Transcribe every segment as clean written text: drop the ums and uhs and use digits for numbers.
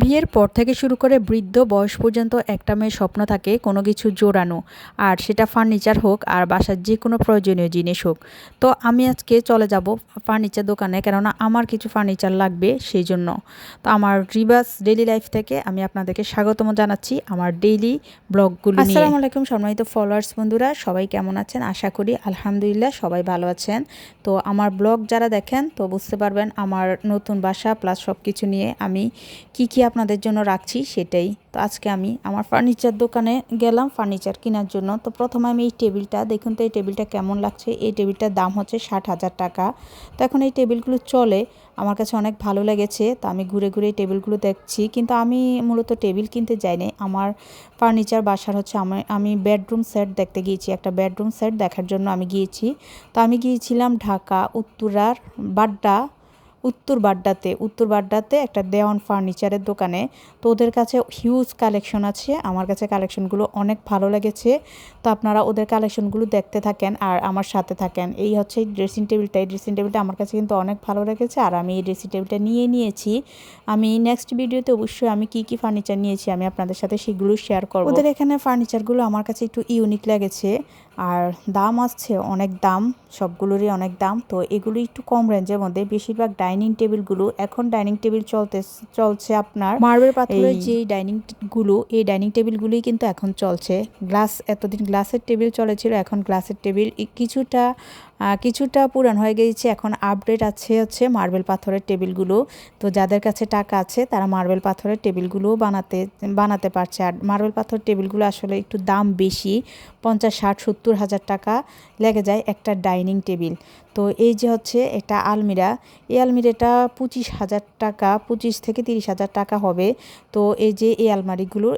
বিয়ের পর থেকে শুরু করে বৃদ্ধ বয়স পর্যন্ত একটা মেয়ের স্বপ্ন থাকে কোনো কিছু জোড়ানো, আর সেটা ফার্নিচার হোক আর বাসার যে কোনো প্রয়োজনীয় জিনিস হোক। তো আমি আজকে চলে যাব ফার্নিচার দোকানে, কেননা আমার কিছু ফার্নিচার লাগবে সেই জন্য। তো আমার রিবাস ডেইলি লাইফ থেকে আমি আপনাদেরকে স্বাগতম জানাচ্ছি আমার ডেইলি ব্লগগুলো নিয়ে। আসসালামু আলাইকুম সম্মানিত ফলোয়ার্স বন্ধুরা, সবাই কেমন আছেন? আশা করি আলহামদুলিল্লাহ সবাই ভালো আছেন। তো আমার ব্লগ যারা দেখেন তো বুঝতে পারবেন আমার নতুন বাসা প্লাস সব কিছু নিয়ে আমি কি আপনাদের জন্য রাখছি সেটাই। তো আজকে আমি আমার ফার্নিচার দোকানে গেলাম ফার্নিচার কেনার জন্য। তো প্রথমে আমি এই টেবিলটা দেখুন, তো এই টেবিলটা কেমন লাগছে। এই টেবিলটার দাম হচ্ছে 60,000 টাকা। তো এখন এই টেবিলগুলো চলে, আমার কাছে অনেক ভালো লেগেছে। তো আমি ঘুরে ঘুরে এই টেবিলগুলো দেখছি, কিন্তু আমি মূলত টেবিল কিনতে যাইনি। আমার ফার্নিচার বাসার হচ্ছে আমি বেডরুম সেট দেখতে গিয়েছি, একটা বেডরুম সেট দেখার জন্য আমি গিয়েছি। তো আমি গিয়েছিলাম ঢাকা উত্তরার উত্তর বাড্ডাতে একটা দেওয়ান ফার্নিচারের দোকানে। তো ওদের কাছে হিউজ কালেকশন আছে, আমার কাছে কালেকশনগুলো অনেক ভালো লেগেছে। তো আপনারা ওদের কালেকশনগুলো দেখতে থাকেন আর আমার সাথে থাকেন। এই হচ্ছে এই ড্রেসিং টেবিলটা আমার কাছে কিন্তু অনেক ভালো লেগেছে, আর আমি এই ড্রেসিং টেবিলটা নিয়েছি। আমি নেক্সট ভিডিওতে অবশ্যই আমি কি ফার্নিচার নিয়েছি আমি আপনাদের সাথে সেগুলো শেয়ার করব। ওদের এখানে ফার্নিচারগুলো আমার কাছে একটু ইউনিক লেগেছে, আর দাম আসছে অনেক দাম, সবগুলোরই অনেক দাম। তো এগুলো একটু কম রেঞ্জের মধ্যে। বেশিরভাগ ডাইনিং টেবিলগুলো এখন ডাইনিং টেবিল চলছে আপনার মার্বেল পাথরের যে এই ডাইনিং টেবিলগুলোই কিন্তু এখন চলছে। এতদিন গ্লাসের টেবিল চলেছিল, এখন গ্লাসের টেবিল কিছুটা পুরান হয়ে গেছে। এখন আপডেট হচ্ছে মার্বেল পাথরের টেবিলগুলো। তো যাদের কাছে টাকা আছে তারা মার্বেল পাথরের টেবিলগুলো বানাতে পারছে। আর মার্বেল পাথরের টেবিলগুলো আসলে একটু দাম বেশি, 50, 60, 70 হাজার টাকা লেগে যায় একটা ডাইনিং টেবিল। তো এই যে হচ্ছে একটা আলমিরা, এই আলমিরাটা 25,000 টাকা, 25 থেকে 30,000 টাকা হবে। তো এই যে এই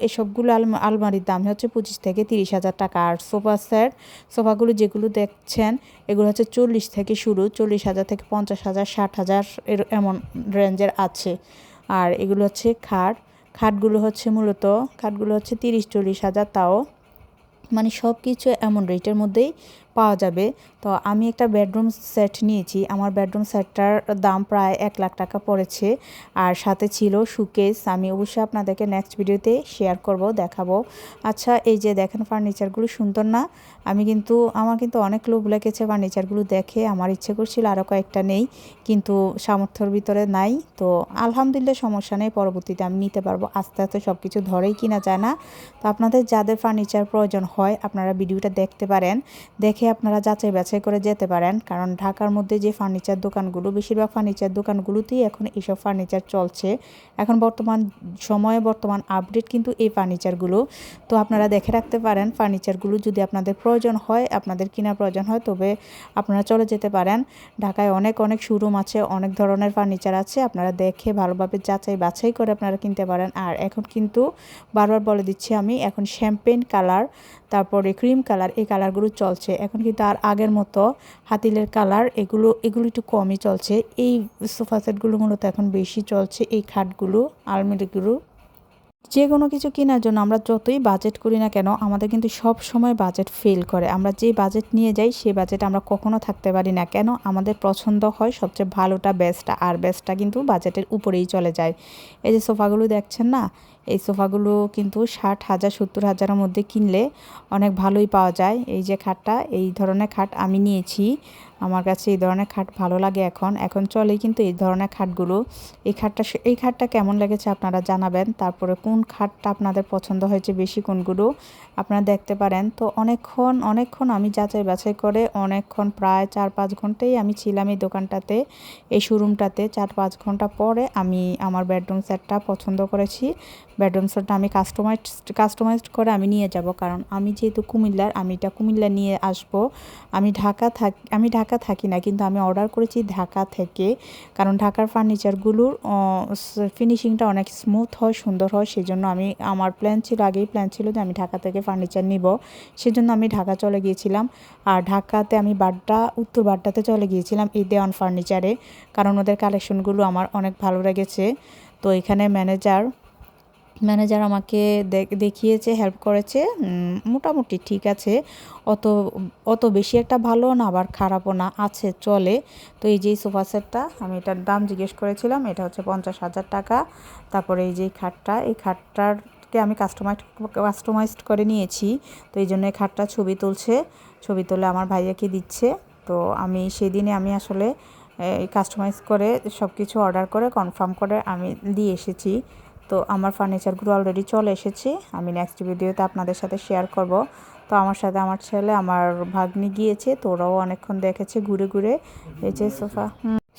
এসবগুলো আলমারির দাম হচ্ছে 25 থেকে 30,000 টাকা। আর সোফাগুলো যেগুলো দেখছেন এগুলো হচ্ছে 40 থেকে শুরু, 40,000 থেকে 50,000, 60,000 এমন রেঞ্জের আছে। আর এগুলো হচ্ছে খাটগুলো হচ্ছে 30-40 হাজার, তাও মানে সব কিছু এমন রেটের মধ্যেই পাওয়া যাবে। তো আমি একটা বেডরুম সেট নিয়েছি, আমার বেডরুম সেটটার দাম প্রায় 1 লাখ টাকা পড়েছে। আর সাথে ছিল শোকেস, আমি অবশ্যই আপনাদেরকে নেক্সট ভিডিওতে শেয়ার করব, দেখাবো। আচ্ছা, এই যে দেখেন ফার্নিচারগুলো সুন্দর না? আমার কিন্তু অনেক লোভ লেগেছে ফার্নিচারগুলো দেখে, আমার ইচ্ছে করছিল আরও কয়েকটা নেই, কিন্তু সামর্থ্যের ভিতরে নাই। তো আলহামদুলিল্লাহ সমস্যা নেই, পরবর্তীতে আমি নিতে পারবো। আস্তে আস্তে সব কিছু ধরেই কিনা যায় না। তো আপনাদের যাদের ফার্নিচার প্রয়োজন হয় আপনারা ভিডিওটা দেখতে পারেন, দেখে আপনারা যাচাই বাছাই করে যেতে পারেন। কারণ ঢাকার মধ্যে যে ফার্নিচার দোকানগুলো, বেশিরভাগ ফার্নিচার দোকানগুলোতেই এখন এইসব ফার্নিচার চলছে। এখন বর্তমান আপডেট কিন্তু এই ফার্নিচারগুলো। তো আপনারা দেখে রাখতে পারেন ফার্নিচারগুলো, যদি আপনাদের প্রয়োজন হয়, আপনাদের কেনার প্রয়োজন হয়, তবে আপনারা চলে যেতে পারেন। ঢাকায় অনেক শোরুম আছে, অনেক ধরনের ফার্নিচার আছে, আপনারা দেখে ভালোভাবে যাচাই বাছাই করে আপনারা কিনতে পারেন। আর এখন কিন্তু বারবার বলে দিচ্ছি আমি, এখন শ্যাম্পেন কালার, তারপরে ক্রিম কালার, এই কালারগুলো চলছে। এখন কিন্তু আর আগের মতো হাতিলের কালার এগুলো একটু কমই চলছে। এই সোফা সেটগুলো মূলত এখন বেশি চলছে, এই খাটগুলো, আলমারিগুলো। যে কোনো কিছু কেনার জন্য আমরা যতই বাজেট করি না কেন, আমাদের কিন্তু সব সময় বাজেট ফেল করে। আমরা যে বাজেট নিয়ে যাই সেই বাজেট আমরা কখনো থাকতে পারি না। কেন? আমাদের পছন্দ হয় সবচেয়ে ভালোটা, বেস্টটা, আর বেস্টটা কিন্তু বাজেটের উপরেই চলে যায়। এই যে সোফাগুলো দেখছেন না, এই সোফাগুলো কিন্তু 60,000, 70,000-এর মধ্যে কিনলে অনেক ভালোই পাওয়া যায়। এই যে খাটটা, এই ধরনের খাট আমি নিয়েছি, আমার কাছে এই ধরনের খাট ভালো লাগে। এখন চলেই কিন্তু এই ধরনের খাটগুলো। এই খাটটা কেমন লেগেছে আপনারা জানাবেন। তারপরে কোন খাটটা আপনাদের পছন্দ হয়েছে বেশি, কোনগুলো আপনারা দেখতে পারেন। তো অনেকক্ষণ আমি যাচাই বাছাই করে প্রায় 4-5 ঘন্টাই আমি ছিলাম এই দোকানটাতে, এই শোরুমটাতে। 4-5 ঘন্টা পরে আমি আমার বেডরুম সেটটা পছন্দ করেছি। বেডরুম সেটটা আমি কাস্টমাইজড করে আমি নিয়ে যাব, কারণ আমি যেহেতু কুমিল্লার, আমি এটা কুমিল্লা নিয়ে আসব। আমি ঢাকা থাকি না, কিন্তু আমি অর্ডার করেছি ঢাকা থেকে, কারণ ঢাকার ফার্নিচারগুলোর ফিনিশিংটা অনেক স্মুথ হয়, সুন্দর হয়। সেজন্য আমার আগেই প্ল্যান ছিল যে আমি ঢাকা থেকে ফার্নিচার নিব। সেজন্য আমি ঢাকা চলে গিয়েছিলাম। আর ঢাকাতে আমি উত্তর বাড্ডাতে চলে গিয়েছিলাম এই দেওয়ান ফার্নিচারে, কারণ ওদের কালেকশনগুলো আমার অনেক ভালো লেগেছে। তো এখানে ম্যানেজার ম্যানেজার আমাকে দেখিয়েছে, হেল্প করেছে, মোটামুটি ঠিক আছে, অত অত বেশি একটা ভালো না আবার খারাপও না, আছে চলে। তো এই যে সোফা সেটটা আমি এটার দাম জিজ্ঞেস করেছিলাম, এটা হচ্ছে 50,000 টাকা। তারপরে এই যে খাটটা, এই খাটটারকে আমি কাস্টমাইজড করে নিয়েছি। তো এই জন্য এই খাটটা ছবি তুলে আমার ভাইয়াকে দিচ্ছে। তো আমি সেদিনে আমি আসলে কাস্টমাইজ করে সব কিছু অর্ডার করে কনফার্ম করে আমি দিয়ে এসেছি। তো আমার ফার্নিচারগুলো অলরেডি চলে এসেছে, আমি নেক্সট ভিডিওতে আপনাদের সাথে শেয়ার করব। তো আমার সাথে আমার ছেলে, আমার ভাগ্নি গিয়েছে, তো ওরাও অনেকক্ষণ দেখেছে ঘুরে ঘুরে এই যে সোফা।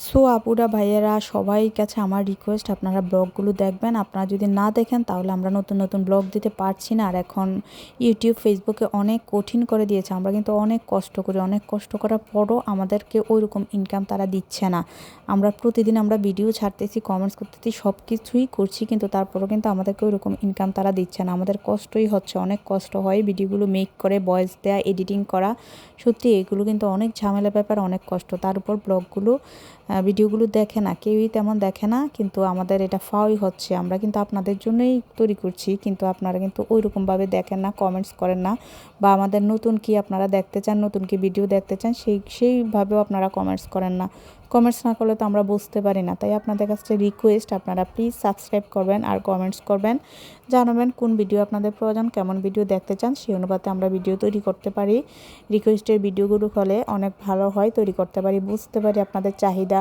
সো আপুরা ভাইয়েরা সবাই কাছে আমার রিকোয়েস্ট, আপনারা ব্লগগুলো দেখবেন। আপনারা যদি না দেখেন তাহলে আমরা নতুন নতুন ব্লগ দিতে পারছি না। আর এখন ইউটিউব ফেসবুকে অনেক কঠিন করে দিয়েছে, আমরা কিন্তু অনেক কষ্ট করি, অনেক কষ্ট করার পরও আমাদেরকে ওই রকম ইনকাম তারা দিচ্ছে না। আমরা প্রতিদিন ভিডিও ছাড়তেছি, কমেন্টস করতেছি, সব কিছুই করছি, কিন্তু তারপরেও কিন্তু আমাদেরকে ওই রকম ইনকাম তারা দিচ্ছে না। আমাদের কষ্টই হচ্ছে, অনেক কষ্ট হয় ভিডিওগুলো মেক করে, ভয়েস দেওয়া, এডিটিং করা, সত্যি এগুলো কিন্তু অনেক ঝামেলা ব্যাপার, অনেক কষ্ট। তার উপর ভিডিওগুলো দেখে না, কেউই তেমন দেখে না, কিন্তু আমাদের এটা ফাওয়াই হচ্ছে। আমরা কিন্তু আপনাদের জন্যই তৈরি করছি, কিন্তু আপনারা কিন্তু ওই রকমভাবে দেখেন না, কমেন্টস করেন না, বা আমাদের নতুন কি আপনারা দেখতে চান, নতুন কি ভিডিও দেখতে চান, সেইভাবেও আপনারা কমেন্টস করেন না। কমেন্টস না করলে তো আমরা বুঝতে পারি না। তাই আপনাদের কাছে রিকোয়েস্ট, আপনারা প্লিজ সাবস্ক্রাইব করবেন আর কমেন্টস করবেন, জানাবেন কোন ভিডিও আপনাদের প্রয়োজন, কেমন ভিডিও দেখতে চান, সেই অনুপাতে আমরা ভিডিও তৈরি করতে পারি। রিকোয়েস্টের ভিডিওগুলো হলে অনেক ভালো হয়, তৈরি করতে পারি, বুঝতে পারি আপনাদের চাহিদা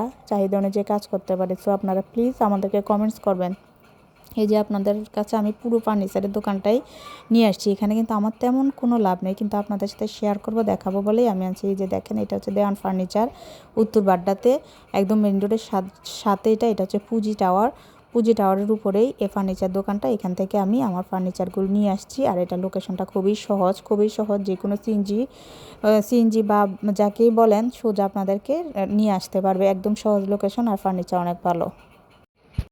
অনুযায়ী কাজ করতে পারি। সো আপনারা প্লিজ আমাদেরকে কমেন্টস করবেন। এই যে আপনাদের কাছে আমি পুরো ফার্নিচারের দোকানটাই নিয়ে আসছি, এখানে কিন্তু আমার তেমন কোনো লাভ নেই, কিন্তু আপনাদের সাথে শেয়ার করব, দেখাবো বলেই আমি আছি। এই যে দেখেন, এটা হচ্ছে দেওয়ান ফার্নিচার, উত্তর বাড্ডাতে, একদম মেন রোডের সাথে। এটা হচ্ছে পুঁজি টাওয়ারের উপরেই এই ফার্নিচার দোকানটা। এখান থেকে আমি আমার ফার্নিচারগুলো নিয়ে আসছি। আর এটা লোকেশনটা খুবই সহজ, যে কোনো সিএনজি বা যাকেই বলেন সোজা আপনাদেরকে নিয়ে আসতে পারবে, একদম সহজ লোকেশন, আর ফার্নিচার অনেক ভালো।